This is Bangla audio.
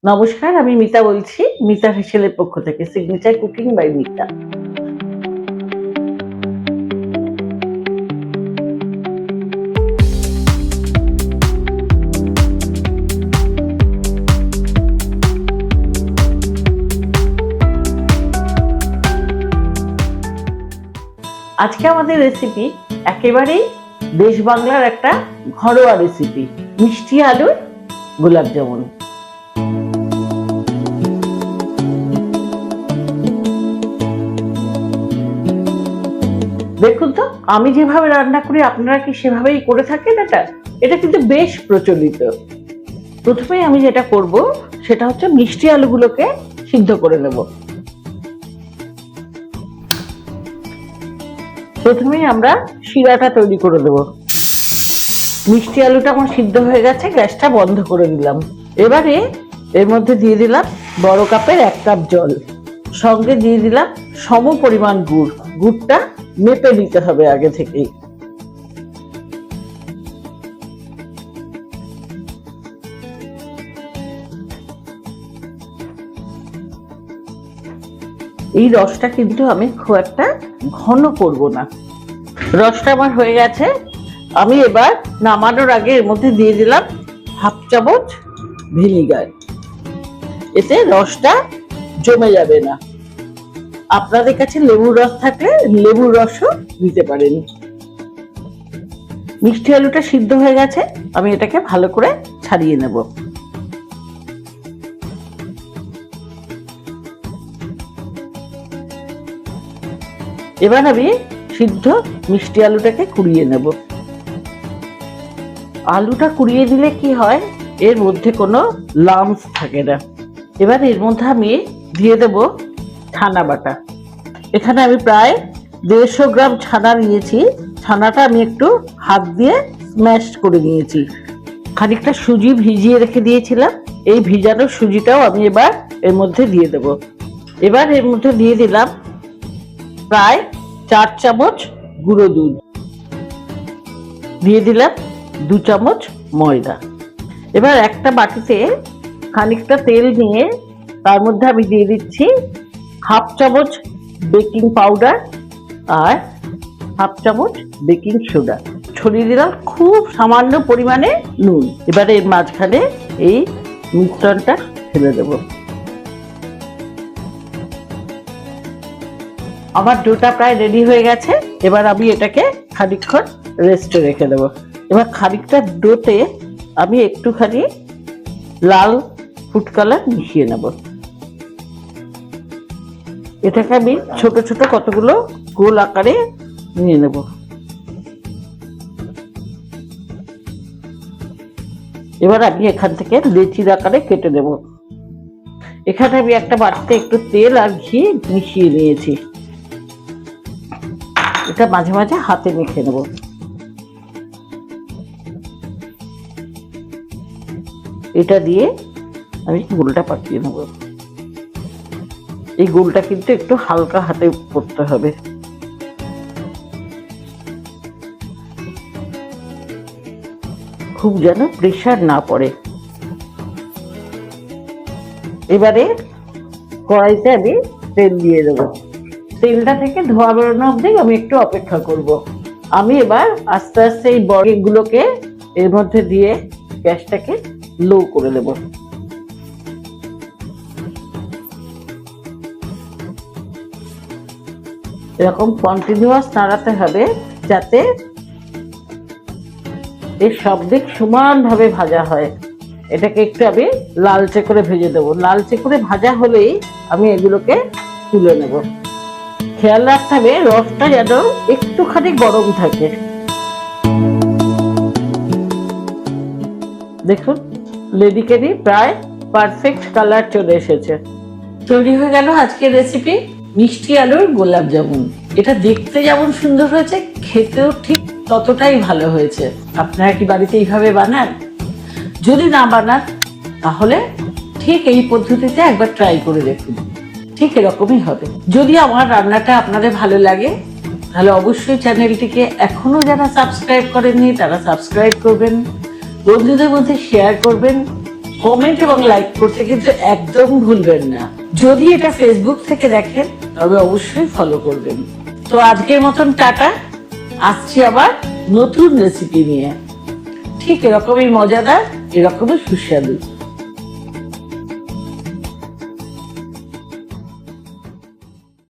নমস্কার, আমি মিতা বলছি। মিতা হেসেলের পক্ষ থেকে, সিগনেচার কুকিং বাই মিতা। আজকে আমাদের রেসিপি একেবারেই দেশ বাংলার একটা ঘরোয়া রেসিপি, মিষ্টি আলুর গোলাপ জামুন। দেখুন তো, আমি যেভাবে রান্না করি আপনারা কি সেভাবেই করে থাকেন? এটা কিন্তু বেশ প্রচলিত। প্রথমে আমি যেটা করব সেটা হচ্ছে মিষ্টি আলুগুলোকে সিদ্ধ করে নেব। প্রথমেই আমরা শিরাটা তৈরি করে দেব। মিষ্টি আলুটা আমার সিদ্ধ হয়ে গেছে, গ্যাসটা বন্ধ করে দিলাম। এবারে এর মধ্যে দিয়ে দিলাম বড় কাপের 1 কাপ জল, সঙ্গে দিয়ে দিলাম সম পরিমাণ গুড়। গুড়টা মেপে নিতে হবে আগে থেকেই। এই রসটা কিন্তু আমি খুব একটা ঘন করব না। রসটা আমার হয়ে গেছে। আমি এবার নামানোর আগে এর মধ্যে দিয়ে দিলাম 1/2 চামচ ভিনিগার। এতে রসটা জমে যাবে না। আপনাদের কাছে লেবুর রস থাকলে লেবুর রসও দিতে পারেন। মিষ্টি আলুটা সিদ্ধ হয়ে গেছে, আমি এটাকে ভালো করে ছাড়িয়ে নেব। এবার আমি সিদ্ধ মিষ্টি আলুটাকে কুড়িয়ে নেব। আলুটা কুড়িয়ে দিলে কি হয়, এর মধ্যে কোনো লাম্পস থাকে না। এবার এর মধ্যে আমি দিয়ে দেব ছানা বাটা। এখানে আমি প্রায় 150 গ্রাম ছানা নিয়েছি। ছানাটা আমি একটু হাত দিয়ে স্ম্যাশ করে নিয়েছি। খানিকটা সুজি ভিজিয়ে রেখে দিয়েছিলাম, এই ভিজানো সুজিটাও আমি এবার এর মধ্যে দিয়ে দেব। এবার এর মধ্যে দিয়ে দিলাম প্রায় 4 চামচ গুঁড়ো দুধ, দিয়ে দিলাম 2 চামচ ময়দা। এবার একটা বাটিতে খানিকটা তেল নিয়ে তার মধ্যে আমি দিয়ে দিচ্ছি 1/2 চামচ বেকিং পাউডার আর 1/2 চামচ বেকিং সোডা। ছড়িয়ে দিলাম খুব সামান্য পরিমাণে নুন। এবারে এর মাঝখানে এই মিশ্রণটা ঢেলে দেব। আমার ডোটা প্রায় রেডি হয়ে গেছে। এবার আমি এটাকে খানিকক্ষণ রেস্টে রেখে দেবো। এবার খানিকটা ডোতে আমি একটুখানি লাল ফুড কালার মিশিয়ে নেব। এটাকে আমি ছোট ছোট কতগুলো গোল আকারে নিয়ে নেব। এবার আমি এখান থেকে লেচির আকারে কেটে দেব। এখানে আমি একটা বাটিতে একটু তেল আর ঘি মিশিয়ে নিয়েছি। এটা মাঝে মাঝে হাতে মেখে নেব। এটা দিয়ে আমি গোলটা পাকিয়ে নেব। এই গোলটা কিন্তু একটু হালকা হাতে করতে হবে। খুব যেন প্রেসার না পড়ে। এবারে কড়াইতে আমি তেল দিয়ে দেবো। তেলটা থেকে ধোয়া বেরোনো অবধি আমি একটু অপেক্ষা করব। আমি এবার আস্তে আস্তে এই বড়িগুলোকে এর মধ্যে দিয়ে গ্যাসটাকে লো করে দেব। এরকম কন্টিনিউয়াস নাড়াতে হবে যাতে এর সব দিক সমানভাবে ভাজা হয়। এটাকে একটু আমি লালচে করে ভেজে দেবো। লালচে করে ভাজা হলেই আমি এগুলোকে তুলে নেব। খেয়াল রাখতে হবে রসটা যেন একটুখানি গরম থাকে। দেখুন লেডিকেরি প্রায় পারফেক্ট কালার চলে এসেছে। তৈরি হয়ে গেল আজকের রেসিপি, মিষ্টি আলুর গোলাপ জামুন। এটা দেখতে যেমন সুন্দর হয়েছে, খেতেও ঠিক ততটাই ভালো হয়েছে। আপনারা কি বাড়িতে এইভাবে বানান? যদি না বানান তাহলে ঠিক এই পদ্ধতিতে একবার ট্রাই করে দেখুন, ঠিক এরকমই হবে। যদি আমার রান্নাটা আপনাদের ভালো লাগে তাহলে অবশ্যই চ্যানেলটিকে এখনো যারা সাবস্ক্রাইব করেননি তারা সাবস্ক্রাইব করবেন, বন্ধুদের মধ্যে শেয়ার করবেন, কমেন্ট এবং লাইক করতে কিন্তু একদম ভুলবেন না। যদি এটা ফেসবুক থেকে দেখেন তবে অবশ্যই ফলো করবেন। তো আজকের মতন টাটা, আসছি আবার নতুন রেসিপি নিয়ে, ঠিক এরকমই মজাদার, এরকমই সুস্বাদু।